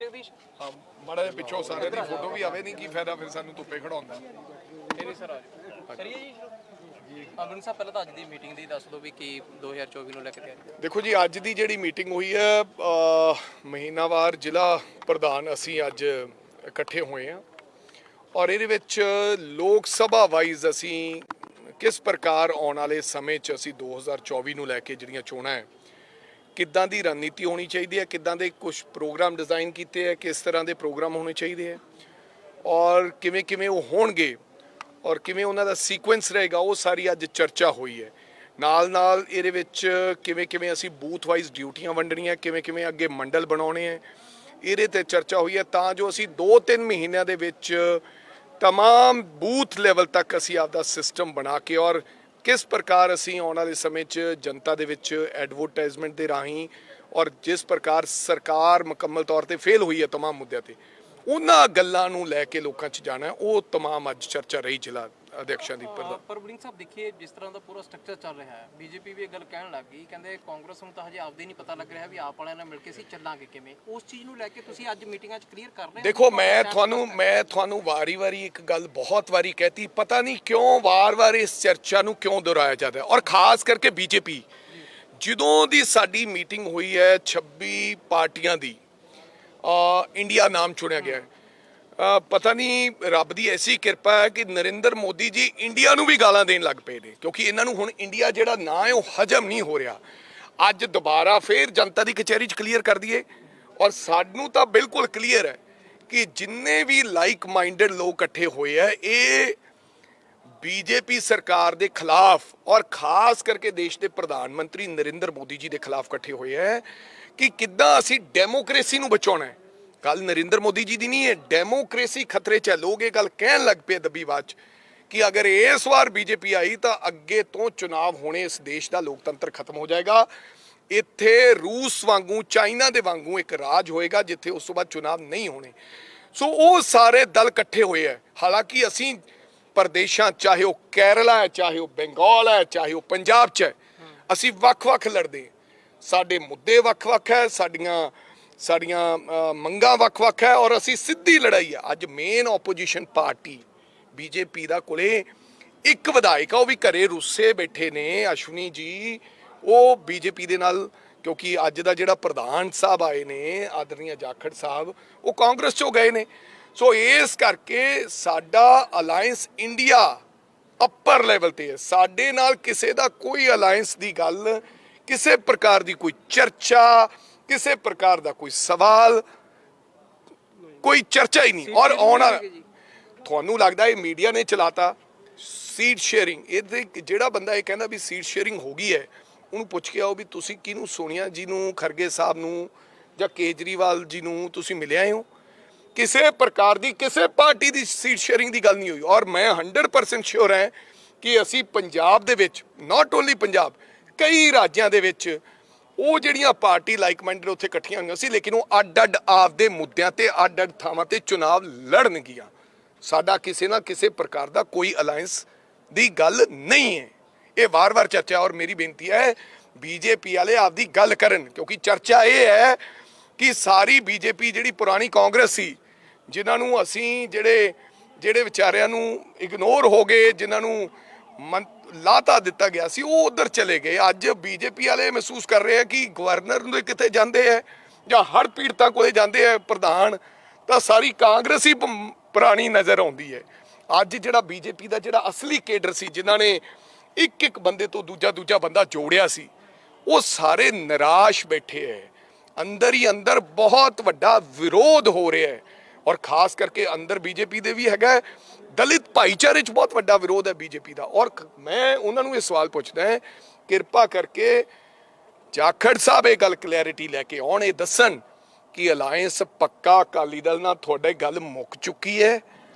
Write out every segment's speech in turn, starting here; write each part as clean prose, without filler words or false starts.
ਜਗਦੀਸ਼ ਹਾਂ ਮਾੜਾ ਜਿਹਾ ਪਿੱਛੋਂ ਸਾਰੇ ਦੀ ਫੋਟੋ ਵੀ ਆਵੇ, ਨਹੀਂ ਕੀ ਫਾਇਦਾ ਫਿਰ ਸਾਨੂੰ ਧੁੱਪੇ ਖੜਾਉਣ ਦਾ। ਨਹੀਂ ਸਰ ਆ ਜਾਓ। ਕਰੀਏ ਜੀ ਅਮਨ ਸਾਹਿਬ, ਪਹਿਲਾਂ ਤਾਂ ਅੱਜ ਦੀ ਮੀਟਿੰਗ ਦੀ ਦੱਸ ਦਿਓ ਵੀ ਕੀ 2024 ਨੂੰ ਲੈ ਕੇ ਤਿਆਰੀ। ਦੇਖੋ ਜੀ, ਅੱਜ ਦੀ ਜਿਹੜੀ ਮੀਟਿੰਗ ਹੋਈ ਹੈ, ਮਹੀਨਾਵਾਰ ਜ਼ਿਲ੍ਹਾ ਪ੍ਰਧਾਨ ਅਸੀਂ ਅੱਜ ਇਕੱਠੇ ਹੋਏ ਹਾਂ ਔਰ ਇਹਦੇ ਵਿੱਚ ਲੋਕ ਸਭਾ ਵਾਈਜ਼ ਅਸੀਂ ਕਿਸ ਪ੍ਰਕਾਰ ਆਉਣ ਵਾਲੇ ਸਮੇਂ 'ਚ ਅਸੀਂ 2024 ਨੂੰ ਲੈ ਕੇ ਜਿਹੜੀਆਂ ਚੋਣਾਂ ਹੈ, ਕਿੱਦਾਂ ਦੀ ਰਣਨੀਤੀ ਹੋਣੀ ਚਾਹੀਦੀ ਹੈ, ਕਿੱਦਾਂ ਦੇ ਕੁਝ ਪ੍ਰੋਗਰਾਮ ਡਿਜ਼ਾਈਨ ਕੀਤੇ ਹੈ, ਕਿਸ ਤਰ੍ਹਾਂ ਦੇ ਪ੍ਰੋਗਰਾਮ ਹੋਣੇ ਚਾਹੀਦੇ ਹੈ ਔਰ ਕਿਵੇਂ ਕਿਵੇਂ ਉਹ ਹੋਣਗੇ ਔਰ ਕਿਵੇਂ ਉਹਨਾਂ ਦਾ ਸੀਕੁਐਂਸ ਰਹੇਗਾ, ਉਹ ਸਾਰੀ ਅੱਜ ਚਰਚਾ ਹੋਈ ਹੈ। ਨਾਲ ਇਹਦੇ ਵਿੱਚ ਕਿਵੇਂ ਕਿਵੇਂ ਅਸੀਂ ਬੂਥ ਵਾਈਜ਼ ਡਿਊਟੀਆਂ ਵੰਡਣੀਆਂ, ਕਿਵੇਂ ਕਿਵੇਂ ਅੱਗੇ ਮੰਡਲ ਬਣਾਉਣੇ ਹੈ, ਇਹਦੇ ਤੇ ਚਰਚਾ ਹੋਈ ਹੈ ਤਾਂ ਜੋ ਅਸੀਂ 2-3 ਮਹੀਨਿਆਂ ਦੇ ਵਿੱਚ तमाम बूथ लेवल तक असी आपदा सिस्टम बना के और किस प्रकार असी आने वाले समय च जनता दे विच एडवरटाइजमेंट दे राही और जिस प्रकार सरकार मुकम्मल तौर पर फेल हुई है तमाम मुद्दों पर, उन्हां गल्लां नूं लैके लोकां च जाना है। वो तमाम अज चर्चा रही जिला अध्यक्षां दी। पर वड़िंग साहब देखिए, जिस तरह का पूरा स्ट्रक्चर चल रहा है, बीजेपी भी एक गल कहण लग गई, कहंदे कांग्रेस नूं तां हजे आपदे नहीं पता लग रहा भी आप वालियां नाल मिल के असीं ਚੱਲਾਂਗੇ किवें। उस चीज़ नूं लैके तुसीं अज मीटिंगां च क्लीयर कर रहे हो। देखो, मैं थानू वारी एक गल बहुत वारी कहती, पता नहीं क्यों वार इस चर्चा नूं क्यों दोहराया जाता है और खास करके बीजेपी ਜਦੋਂ ਦੀ ਸਾਡੀ ਮੀਟਿੰਗ ਹੋਈ ਹੈ 26 ਪਾਰਟੀਆਂ ਦੀ ਇੰਡੀਆ ਨਾਮ ਚੁਣਿਆ ਗਿਆ ਹੈ। पता नहीं रब की ऐसी किरपा है कि नरेंद्र मोदी जी इंडिया नूं भी गालां देण लग पे ने, क्योंकि इन्हां नूं हुण इंडिया जिहड़ा ना है वो हजम नहीं हो रहा। अज दोबारा फिर जनता की कचहरी च क्लीयर कर दिए और सानूं तां बिल्कुल क्लीयर है कि जिन्ने भी लाइक माइंडेड लोग इकट्ठे हुए है ये बीजेपी सरकार के खिलाफ और खास करके देश के प्रधानमंत्री नरेंद्र मोदी जी के खिलाफ इकट्ठे हुए है कि किद्दां असीं डेमोक्रेसी नूं बचाउणा है। गल नरेंद्र मोदी जी की नहीं है, डेमोक्रेसी खतरे च है। लोग ये गल कहन लग पे दबीबाज कि अगर इस बार बीजेपी आई तो अगे तो चुनाव होने इस देश का लोकतंत्र खत्म हो जाएगा। इत्थे रूस वांगू चाइना दे वांगू एक राज होएगा जिथे उस तो बाद चुनाव नहीं होने। सो वो सारे दल इकट्ठे हुए है। हालांकि असी प्रदेशों, चाहे वो केरला है, चाहे वो बंगाल है, चाहे वो पंजाब च है, असी वख-वख लड़दे, साडे मुद्दे वख-वख है, साड़ियाँ मंगा वख-वख है और असी सीधी लड़ाई है। अज मेन ओपोजिशन पार्टी बीजेपी का कोले एक विधायक है, वो भी घरे रुस्से बैठे ने, अश्वनी जी, वो बीजेपी दे नाल, क्योंकि अज का जिहड़ा प्रधान साहब आए ने आदरणीय जाखड़ साहब, वो कांग्रेस चों गए ने। सो इस करके साडा अलायंस इंडिया अपर लैवल ते है, साडे नाल किसी का कोई अलायंस की गल, किसी प्रकार की कोई चर्चा, किसी प्रकार का कोई सवाल, कोई चर्चा ही नहीं। और आना थानू लगता है मीडिया ने चलाता सीट शेयरिंग, ये जिहड़ा बंदा ये कहना भी सीट शेयरिंग हो गई है, उन्होंने पुछ के आओ भी तुसी किनू, सोनिया जी नू, खरगे साहब नू जां केजरीवाल जी नू तुसी मिले आए हो? किसी प्रकार की किसी पार्टी की सीट शेयरिंग की गल नहीं हुई। और मैं 100% श्योर है कि असी पंजाब दे विच, नॉट ओनली पंजाब, कई राज्यों के विच ਉਹ ਜਿਹੜੀਆਂ ਪਾਰਟੀ ਲਾਈਕ ਮਾਈਂਡਡ ਉੱਥੇ ਇਕੱਠੀਆਂ ਹੋਈਆਂ ਸੀ, ਲੇਕਿਨ ਉਹ ਅੱਡ-ਅੱਡ ਆਪਦੇ ਮੁੱਦਿਆਂ ਤੇ ਅੱਡ-ਅੱਡ ਥਾਵਾਂ ਤੇ ਚੁਣਾਵ ਲੜਨਗੀਆਂ। ਸਾਡਾ ਕਿਸੇ ਨਾ ਕਿਸੇ ਪ੍ਰਕਾਰ ਦਾ ਕੋਈ ਅਲਾਇੰਸ ਦੀ ਗੱਲ ਨਹੀਂ ਹੈ। ਇਹ ਵਾਰ-ਵਾਰ ਚਰਚਾ, ਔਰ ਮੇਰੀ ਬੇਨਤੀ ਹੈ ਬੀਜੇਪੀ ਵਾਲੇ ਆਪਦੀ ਗੱਲ ਕਰਨ, ਕਿਉਂਕਿ ਚਰਚਾ ਇਹ ਹੈ ਕਿ ਸਾਰੀ ਬੀਜੇਪੀ ਜਿਹੜੀ ਪੁਰਾਣੀ ਕਾਂਗਰਸ ਸੀ, ਜਿਨ੍ਹਾਂ ਨੂੰ ਅਸੀਂ ਜਿਹੜੇ ਵਿਚਾਰਿਆਂ ਨੂੰ ਇਗਨੋਰ ਹੋ ਗਏ, ਜਿਨ੍ਹਾਂ ਨੂੰ ਲਾਤਾ ਦਿੱਤਾ ਗਿਆ ਸੀ, ਉਹ ਉਧਰ ਚਲੇ ਗਏ। ਅੱਜ बीजेपी वाले महसूस कर रहे हैं कि गवर्नर ਨੂੰ ਕਿਤੇ ਜਾਂਦੇ ਹੈ ਜਾਂ ਹੜ੍ਹ ਪੀੜਤਾਂ ਕੋਲੇ ਜਾਂਦੇ ਹੈ ਪ੍ਰਧਾਨ, ਤਾਂ ਸਾਰੀ ਕਾਂਗਰਸ ਹੀ ਪੁਰਾਣੀ ਨਜ਼ਰ ਆਉਂਦੀ ਹੈ। ਅੱਜ ਜਿਹੜਾ बीजेपी ਦਾ ਜਿਹੜਾ ਅਸਲੀ ਕੇਡਰ ਸੀ, ਜਿਨ੍ਹਾਂ ਨੇ ਇੱਕ ਬੰਦੇ ਤੋਂ ਦੂਜਾ ਬੰਦਾ ਜੋੜਿਆ ਸੀ, ਉਹ ਸਾਰੇ ਨਿਰਾਸ਼ ਬੈਠੇ ਹੈ। ਅੰਦਰ ਹੀ ਅੰਦਰ ਬਹੁਤ ਵੱਡਾ ਵਿਰੋਧ ਹੋ ਰਿਹਾ ਹੈ और खास करके अंदर बीजेपी दे भी हैगा, दलित भाईचारे च बहुत वड्डा विरोध है बीजेपी का। और मैं उन्होंने ये सवाल पूछना है, किरपा करके जाखड़ साहब ये गल क्लैरिटी लैके आउण, ये दसन कि अलायंस पक्का अकाली दल नाल तुहाडे गल मुक चुकी है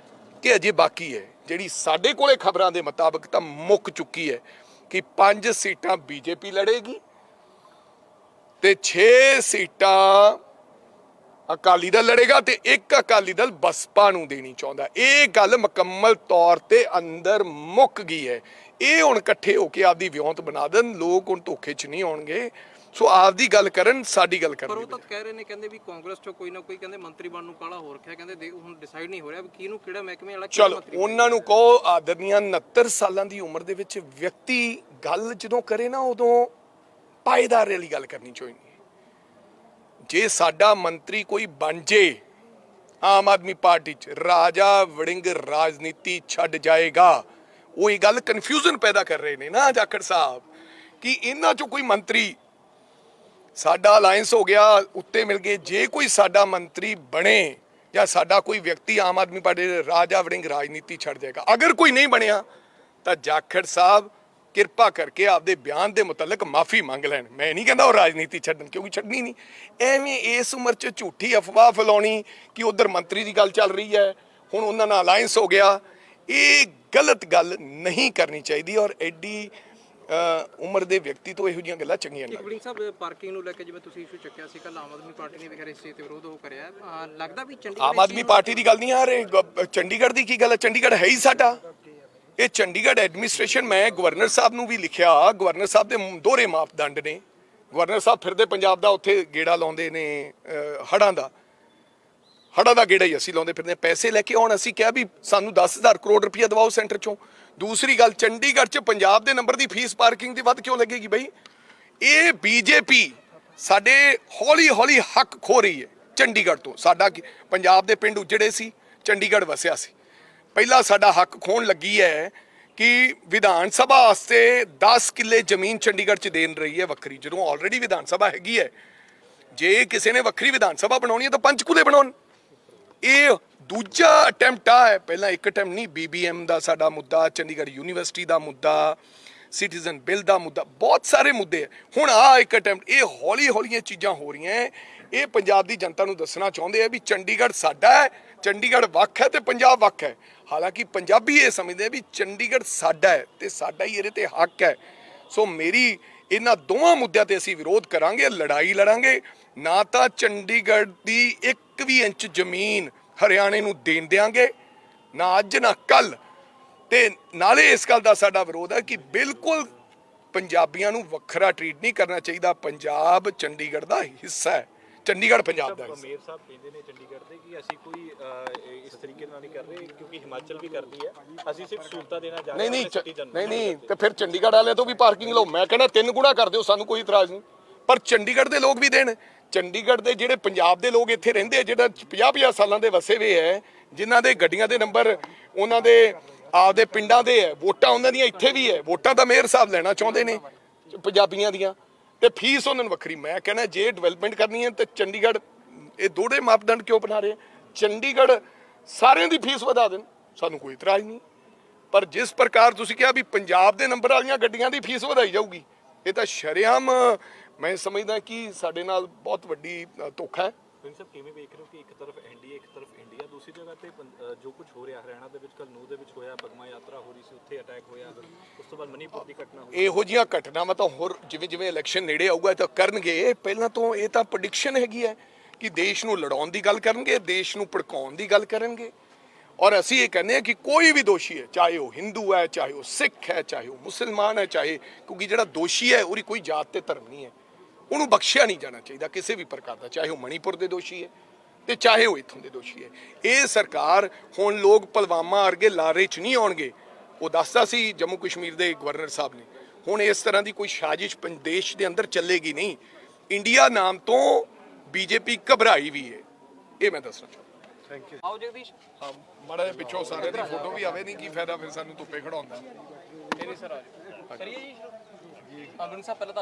कि अजे बाकी है। जिहड़ी साडे कोले खबरां दे मुताबिक तां मुक चुकी है कि 5 सीटां बीजेपी लड़ेगी ते 6 सीटां अकाली दल लड़ेगा तो एक अकाली दल बसपा नूं देनी चाहुंदा। ये गल मुकम्मल तौर ते अंदर मुक गई है। ये हुण इकट्ठे होके आपदी विਉਂਤ बना देन, लोग हुण धोखे च नहीं आउणगे। ਸੋ ਆਪਦੀ ਗੱਲ ਕਰਨ, ਸਾਡੀ ਗੱਲ ਪਰ ਕਰਨ। ਉਹ ਤਾਂ ਕਹਿ ਰਹੇ ਨੇ, ਕਹਿੰਦੇ ਵੀ ਕਾਂਗਰਸ ਚੋਂ ਕੋਈ ਨਾ ਕੋਈ ਕਹਿੰਦੇ ਮੰਤਰੀ ਬਣਨ ਨੂੰ ਕਾਲਾ ਹੋ ਰੱਖਿਆ, ਕਹਿੰਦੇ ਹੁਣ ਡਿਸਾਈਡ ਨਹੀਂ ਹੋ ਰਿਹਾ ਵੀ ਕਿਹਨੂੰ ਕਿਹੜਾ ਮਹਿਕਮੇ ਵਾਲਾ ਕਿਹੜਾ ਚਲੋ ਮੰਤਰੀ ਉਹਨਾਂ ਨੂੰ ਕਹੋ, ਆਦਰਨੀਆਂ 69 ਸਾਲਾਂ ਦੀ ਉਮਰ ਦੇ ਵਿੱਚ ਵਿਅਕਤੀ ਗੱਲ ਜਦੋਂ ਕਰੇ ਨਾ, ਉਦੋਂ ਪਾਏਦਾਰ ਵਾਲੀ ਗੱਲ ਕਰਨੀ ਚਾਹੀਦੀ ਹੈ। ਜੇ ਸਾਡਾ ਮੰਤਰੀ ਕੋਈ ਬਣ ਜੇ ਆਮ ਆਦਮੀ ਪਾਰਟੀ 'ਚ, ਰਾਜਾ ਵੜਿੰਗ ਰਾਜਨੀਤੀ ਛੱਡ ਜਾਏਗਾ। ਉਹ ਇਹ ਗੱਲ ਕਨਫਿਊਜ਼ਨ ਪੈਦਾ ਕਰ ਰਹੇ ਨੇ ਨਾ ਜਾਖੜ ਸਾਹਿਬ, ਕਿ ਇਹਨਾਂ 'ਚੋਂ ਕੋਈ ਮੰਤਰੀ, ਸਾਡਾ ਅਲਾਈਅੰਸ ਹੋ ਗਿਆ, ਉੱਤੇ ਮਿਲ ਗਏ, ਜੇ ਕੋਈ ਸਾਡਾ ਮੰਤਰੀ ਬਣੇ ਜਾਂ ਸਾਡਾ ਕੋਈ ਵਿਅਕਤੀ ਆਮ ਆਦਮੀ ਪਾਰਟੀ ਦੇ, ਰਾਜਾ ਵੜਿੰਗ ਰਾਜਨੀਤੀ ਛੱਡ ਜਾਏਗਾ। ਅਗਰ ਕੋਈ ਨਹੀਂ ਬਣਿਆ ਤਾਂ ਜਾਖੜ ਸਾਹਿਬ ਕਿਰਪਾ ਕਰਕੇ ਆਪਦੇ ਬਿਆਨ ਦੇ ਮੁਤਲਕ ਮਾਫੀ ਮੰਗ ਲੈਣ। ਮੈਂ ਨਹੀਂ ਕਹਿੰਦਾ ਉਹ ਰਾਜਨੀਤੀ ਛੱਡਣ, ਕਿਉਂਕਿ ਛੱਡਣੀ ਨਹੀਂ। ਐਵੇਂ ਇਸ ਉਮਰ 'ਚ ਝੂਠੀ ਅਫਵਾਹ ਫੈਲਾਉਣੀ ਕਿ ਉਧਰ ਮੰਤਰੀ ਦੀ ਗੱਲ ਚੱਲ ਰਹੀ ਹੈ, ਹੁਣ ਉਹਨਾਂ ਨਾਲ ਅਲਾਈਅੰਸ ਹੋ ਗਿਆ, ਇਹ ਗਲਤ ਗੱਲ ਨਹੀਂ ਕਰਨੀ ਚਾਹੀਦੀ। ਔਰ ਐਡੀ ਉਮਰ ਦੇ ਵਿਅਕਤੀ ਤੋਂ ਇਹੋ ਜਿਹੀਆਂ ਗੱਲਾਂ ਚੰਗੀਆਂ ਨਹੀਂ। ਵੜਿੰਗ ਸਾਹਿਬ, ਪਾਰਕਿੰਗ ਨੂੰ ਲੈ ਕੇ ਜਿਵੇਂ ਤੁਸੀਂ ਇਸ਼ੂ ਚੱਕਿਆ ਸੀ, ਕੱਲ ਆਮ ਆਦਮੀ ਪਾਰਟੀ ਨੇ ਵੀ ਇਸ ਚੀਜ਼ ਤੇ ਵਿਰੋਧ ਉਹ ਕਰਿਆ, ਲੱਗਦਾ ਵੀ ਚੰਡੀਗੜ੍ਹ ਆਮ ਆਦਮੀ ਪਾਰਟੀ ਦੀ ਗੱਲ ਨਹੀਂ ਆ ਰਹੀ, ਚੰਡੀਗੜ੍ਹ ਦੀ ਕੀ ਗੱਲ ਹੈ? ਚੰਡੀਗੜ੍ਹ ਹੈ ਹੀ ਸਾਡਾ। ਇਹ ਚੰਡੀਗੜ੍ਹ ਐਡਮਿਨਿਸਟ੍ਰੇਸ਼ਨ, ਮੈਂ ਗਵਰਨਰ ਸਾਹਿਬ ਨੂੰ ਵੀ ਲਿਖਿਆ, ਗਵਰਨਰ ਸਾਹਿਬ ਦੇ ਦੋਹਰੇ ਮਾਪਦੰਡ ਨੇ। ਗਵਰਨਰ ਸਾਹਿਬ ਫਿਰਦੇ ਪੰਜਾਬ ਦਾ, ਉੱਥੇ ਗੇੜਾ ਲਾਉਂਦੇ ਨੇ ਹੜ੍ਹਾਂ ਦਾ ਗੇੜਾ ਹੀ ਅਸੀਂ ਲਾਉਂਦੇ ਫਿਰਦੇ, ਪੈਸੇ ਲੈ ਕੇ ਆਉਣ। ਅਸੀਂ ਕਿਹਾ ਵੀ ਸਾਨੂੰ 10,000 ਕਰੋੜ ਰੁਪਇਆ ਦਵਾਓ ਸੈਂਟਰ ਚੋਂ। ਦੂਸਰੀ ਗੱਲ, ਚੰਡੀਗੜ੍ਹ 'ਚ ਪੰਜਾਬ ਦੇ ਨੰਬਰ ਦੀ ਫੀਸ ਪਾਰਕਿੰਗ ਦੀ ਵੱਧ ਕਿਉਂ ਲੱਗੇਗੀ ਬਈ? ਇਹ ਬੀਜੇਪੀ ਸਾਡੇ ਹੌਲੀ ਹੌਲੀ ਹੱਕ ਖੋ ਰਹੀ ਹੈ ਚੰਡੀਗੜ੍ਹ ਤੋਂ। ਸਾਡਾ ਪੰਜਾਬ ਦੇ ਪਿੰਡ ਉਜੜੇ ਸੀ, ਚੰਡੀਗੜ੍ਹ ਵਸਿਆ ਸੀ। ਪਹਿਲਾਂ ਸਾਡਾ ਹੱਕ ਖੋਣ ਲੱਗੀ ਹੈ ਕਿ ਵਿਧਾਨ ਸਭਾ ਵਾਸਤੇ 10 ਕਿੱਲੇ ਜ਼ਮੀਨ ਚੰਡੀਗੜ੍ਹ 'ਚ ਦੇਣ ਰਹੀ ਹੈ ਵੱਖਰੀ, ਜਦੋਂ ਆਲਰੇਡੀ ਵਿਧਾਨ ਸਭਾ ਹੈਗੀ ਹੈ। ਜੇ ਕਿਸੇ ਨੇ ਵੱਖਰੀ ਵਿਧਾਨ ਸਭਾ ਬਣਾਉਣੀ ਹੈ ਤਾਂ ਪੰਚਕੂਲੇ ਬਣਾਉਣ। ਇਹ ਦੂਜਾ ਅਟੈਂਪਟ ਹੈ। ਪਹਿਲਾਂ ਇੱਕ ਅਟੈਂਪਟ ਨਹੀਂ, BBM ਦਾ ਸਾਡਾ ਮੁੱਦਾ, ਚੰਡੀਗੜ੍ਹ ਯੂਨੀਵਰਸਿਟੀ ਦਾ ਮੁੱਦਾ, ਸਿਟੀਜ਼ਨ ਬਿੱਲ ਦਾ ਮੁੱਦਾ, ਬਹੁਤ ਸਾਰੇ ਮੁੱਦੇ ਹੈ। ਹੁਣ ਆ ਇੱਕ ਅਟੈਂਪਟ। ਇਹ ਹੌਲੀ ਹੌਲੀ ਇਹ ਚੀਜ਼ਾਂ ਹੋ ਰਹੀਆਂ। ਇਹ ਪੰਜਾਬ ਦੀ ਜਨਤਾ ਨੂੰ ਦੱਸਣਾ ਚਾਹੁੰਦੇ ਆ ਵੀ ਚੰਡੀਗੜ੍ਹ ਸਾਡਾ ਹੈ, ਚੰਡੀਗੜ੍ਹ ਵੱਖ ਹੈ ਤੇ ਪੰਜਾਬ ਵੱਖ ਹੈ। ਹਾਲਾਂਕਿ ਪੰਜਾਬੀ ਇਹ ਸਮਝਦੇ ਆ ਵੀ ਚੰਡੀਗੜ੍ਹ ਸਾਡਾ ਹੈ ਤੇ ਸਾਡਾ ਹੀ ਇਹਦੇ ਤੇ ਹੱਕ ਹੈ। ਸੋ ਮੇਰੀ ਇਹਨਾਂ ਦੋਵਾਂ ਮੁੱਦਿਆਂ ਤੇ ਅਸੀਂ ਵਿਰੋਧ ਕਰਾਂਗੇ, ਲੜਾਈ ਲੜਾਂਗੇ। ਨਾ ਤਾਂ ਚੰਡੀਗੜ੍ਹ ਦੀ 1 ਵੀ ਇੰਚ ਜ਼ਮੀਨ ਹਰਿਆਣੇ ਨੂੰ ਦੇਣ ਦਿਆਂਗੇ, ਨਾ ਅੱਜ ਨਾ ਕੱਲ। ਤੇ ਨਾਲੇ ਇਸ ਗੱਲ ਦਾ ਸਾਡਾ ਵਿਰੋਧ ਹੈ ਕਿ ਬਿਲਕੁਲ ਪੰਜਾਬੀਆਂ ਨੂੰ ਵੱਖਰਾ ਟਰੀਟ ਨਹੀਂ ਕਰਨਾ ਚਾਹੀਦਾ। ਪੰਜਾਬ ਚੰਡੀਗੜ੍ਹ ਦਾ ਹਿੱਸਾ ਹੈ, ਚੰਡੀਗੜ੍ਹ ਪੰਜਾਬ ਦਾ ਹਿੱਸਾ। ਮੇਅਰ ਸਾਹਿਬ ਕਹਿੰਦੇ ਨੇ ਚੰਡੀਗੜ੍ਹ ਦੇ ਕਿ ਅਸੀਂ ਕੋਈ ਇਸ ਤਰੀਕੇ ਨਾਲ ਨਹੀਂ ਕਰ ਰਹੇ, ਕਿਉਂਕਿ ਹਿਮਾਚਲ ਵੀ ਕਰਦੀ ਹੈ, ਅਸੀਂ ਸਿਰਫ ਸਹੂਲਤਾਂ ਦੇਣਾ ਜਾ ਰਹੇ ਹਾਂ ਸਿਟੀਜ਼ਨ ਨੂੰ। ਨਹੀਂ ਤੇ ਫਿਰ ਚੰਡੀਗੜ੍ਹ ਵਾਲਿਆਂ ਤੋਂ ਵੀ ਪਾਰਕਿੰਗ ਲਓ। ਮੈਂ ਕਹਿੰਦਾ 3 ਗੁਣਾ ਕਰ ਦਿਓ, ਸਾਨੂੰ ਕੋਈ ਇਤਰਾਜ਼ ਨਹੀਂ, ਪਰ ਚੰਡੀਗੜ੍ਹ ਦੇ ਲੋਕ ਵੀ ਦੇਣ। ਚੰਡੀਗੜ੍ਹ ਦੇ ਜਿਹੜੇ ਪੰਜਾਬ ਦੇ ਲੋਕ ਇੱਥੇ ਰਹਿੰਦੇ ਆ, ਜਿਹੜਾ 50-50 ਸਾਲਾਂ ਦੇ ਵਸੇ ਵੇ ਹੈ, ਜਿਨ੍ਹਾਂ ਦੇ ਗੱਡੀਆਂ ਦੇ ਨੰਬਰ ਉਹਨਾਂ ਦੇ ਆਪਦੇ ਪਿੰਡਾਂ ਦੇ ਹੈ, ਵੋਟਾਂ ਉਹਨਾਂ ਦੀਆਂ ਇੱਥੇ ਵੀ ਹੈ, ਵੋਟਾਂ ਤਾਂ ਮੇਅਰ ਸਾਹਿਬ ਲੈਣਾ ਚਾਹੁੰਦੇ ਨੇ ਪੰਜਾਬੀਆਂ ਦੀਆਂ, ਤੇ ਫੀਸ ਉਹਨਾਂ ਨੂੰ ਵੱਖਰੀ। ਮੈਂ ਕਹਿੰਦਾ ਜੇ ਡਿਵੈਲਪਮੈਂਟ ਕਰਨੀ ਹੈ ਤੇ ਚੰਡੀਗੜ੍ਹ, ਇਹ ਦੋਹਰੇ ਮਾਪਦੰਡ ਕਿਉਂ ਬਣਾ ਰਹੇ? ਚੰਡੀਗੜ੍ਹ ਸਾਰਿਆਂ ਦੀ ਫੀਸ ਵਧਾ ਦੇਣ, ਸਾਨੂੰ ਕੋਈ ਇਤਰਾਜ਼ ਨਹੀਂ। ਪਰ ਜਿਸ ਪ੍ਰਕਾਰ ਤੁਸੀਂ ਕਿਹਾ ਵੀ ਪੰਜਾਬ ਦੇ ਨੰਬਰ ਵਾਲੀਆਂ ਗੱਡੀਆਂ ਦੀ ਫੀਸ ਵਧਾਈ ਜਾਊਗੀ, ਇਹ ਤਾਂ ਸ਼ਰੇਆਮ ਮੈਂ ਸਮਝਦਾ ਕਿ ਸਾਡੇ ਨਾਲ ਬਹੁਤ ਵੱਡੀ ਧੋਖਾ ਹੈ। ਸਭ ਕਿਵੇਂ ਵੇਖ ਰਹੇ ਹੋ ਕਿ ਇੱਕ ਤਰਫ ਐਨਡੀਏ, ਇੱਕ ਤਰਫ ਇੰਡੀਆ, ਦੂਸਰੀ ਜਗ੍ਹਾ ਤੇ ਜੋ ਕੁਝ ਹੋ ਰਿਹਾ ਹਰਿਆਣਾ ਦੇ ਵਿੱਚ, ਕੱਲ ਨੂਹ ਦੇ ਵਿੱਚ ਹੋਇਆ, ਬਗਮਾ ਯਾਤਰਾ ਹੋ ਰਹੀ ਸੀ, ਉੱਥੇ ਅਟੈਕ ਹੋਇਆ, ਉਸ ਤੋਂ ਬਾਅਦ ਮਨੀਪੁਰ ਦੀ ਘਟਨਾ ਹੋਈ। ਇਹੋ ਜਿਹੀਆਂ ਘਟਨਾਵਾਂ ਤਾਂ ਹੋਰ ਜਿਵੇਂ ਜਿਵੇਂ ਇਲੈਕਸ਼ਨ ਨੇੜੇ ਆਊਗਾ ਤਾਂ ਕਰਨਗੇ। ਪਹਿਲਾਂ ਤੋਂ ਇਹ ਤਾਂ ਪ੍ਰੈਡਿਕਸ਼ਨ ਹੈਗੀ ਹੈ ਕਿ ਦੇਸ਼ ਨੂੰ ਲੜਾਉਣ ਦੀ ਗੱਲ ਕਰਨਗੇ, ਦੇਸ਼ ਨੂੰ ਭੜਕਾਉਣ ਦੀ ਗੱਲ ਕਰਨਗੇ। ਔਰ ਅਸੀਂ ਇਹ ਕਹਿੰਦੇ ਹਾਂ ਕਿ ਕੋਈ ਵੀ ਦੋਸ਼ੀ ਹੈ, ਚਾਹੇ ਉਹ ਹਿੰਦੂ ਹੈ, ਚਾਹੇ ਉਹ ਸਿੱਖ ਹੈ, ਚਾਹੇ ਉਹ ਮੁਸਲਮਾਨ ਹੈ, ਚਾਹੇ, ਕਿਉਂਕਿ ਜਿਹੜਾ ਦੋਸ਼ੀ ਹੈ ਉਹਦੀ ਕੋਈ ਜਾਤ ਤੇ ਧਰਮ ਨਹੀਂ ਹੈ, ਉਹਨੂੰ ਬਖਸ਼ਿਆ ਨਹੀਂ ਜਾਣਾ ਚਾਹੀਦਾ ਕਿਸੇ ਵੀ ਪ੍ਰਕਾਰ ਦਾ, ਚਾਹੇ ਉਹ ਮਣੀਪੁਰ ਦੇ ਦੋਸ਼ੀ ਹੈ ਤੇ ਚਾਹੇ ਉਹ ਇੱਥੋਂ ਦੇ ਦੋਸ਼ੀ ਹੈ। ਇਹ ਸਰਕਾਰ, ਹੁਣ ਲੋਕ ਪੁਲਵਾਮਾ ਵਰਗੇ ਲਾਰੇ 'ਚ ਨਹੀਂ ਆਉਣਗੇ। ਉਹ ਦੱਸਦਾ ਸੀ ਜੰਮੂ ਕਸ਼ਮੀਰ ਦੇ ਗਵਰਨਰ ਸਾਹਿਬ ਨੇ, ਹੁਣ ਇਸ ਤਰ੍ਹਾਂ ਦੀ ਕੋਈ ਸਾਜ਼ਿਸ਼ ਦੇਸ਼ ਦੇ ਅੰਦਰ ਚੱਲੇਗੀ ਨਹੀਂ। ਇੰਡੀਆ ਨਾਮ ਤੋਂ BJP ਘਬਰਾਈ ਵੀ ਹੈ, ਇਹ ਮੈਂ ਦੱਸਣਾ ਚਾਹੁੰਦਾ। Thank you. ਆਓ ਜਗਦੀਸ਼, ਹਾਂ, ਮਾੜਾ ਜਿਹਾ ਪਿੱਛੋਂ ਸਾਰੇ ਦੀ ਫੋਟੋ ਵੀ ਆਵੇ, ਨਹੀਂ ਕੀ ਫਾਇਦਾ ਫਿਰ ਸਾਨੂੰ ਧੁੱਪੇ ਖੜਾਉਂਦਾ। ਮੇਰੀ ਸਰ ਆ ਜਾਓ। ਕਰੀਏ ਜੀ, ਵੜਿੰਗ ਸਾਹਿਬ ਪਹਿਲਾਂ ਤਾਂ